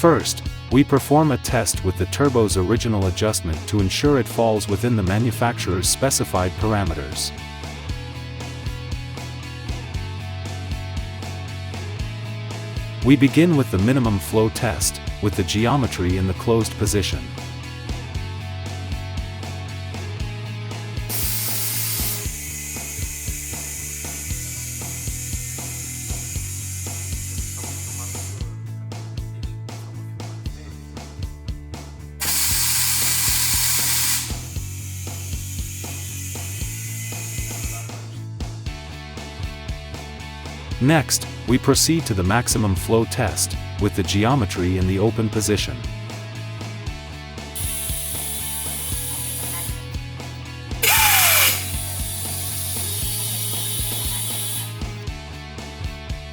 First, we perform a test with the turbo's original adjustment to ensure it falls within the manufacturer's specified parameters. We begin with the minimum flow test, with the geometry in the closed position. Next, we proceed to the maximum flow test, with the geometry in the open position.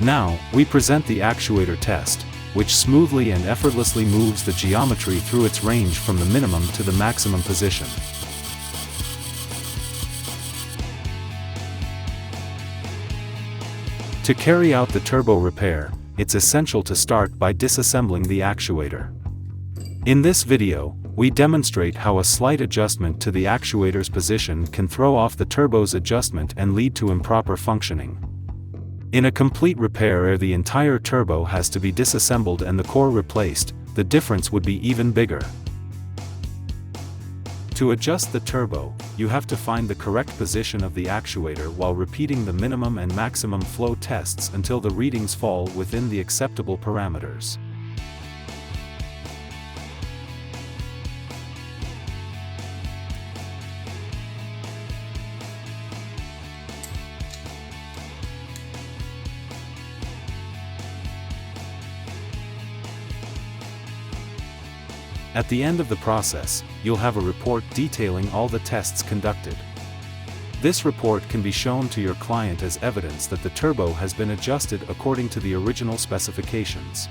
Now, we present the actuator test, which smoothly and effortlessly moves the geometry through its range from the minimum to the maximum position. To carry out the turbo repair, it's essential to start by disassembling the actuator. In this video, we demonstrate how a slight adjustment to the actuator's position can throw off the turbo's adjustment and lead to improper functioning. In a complete repair where the entire turbo has to be disassembled and the core replaced, the difference would be even bigger. To adjust the turbo, you have to find the correct position of the actuator while repeating the minimum and maximum flow tests until the readings fall within the acceptable parameters. At the end of the process, you'll have a report detailing all the tests conducted. This report can be shown to your client as evidence that the turbo has been adjusted according to the original specifications.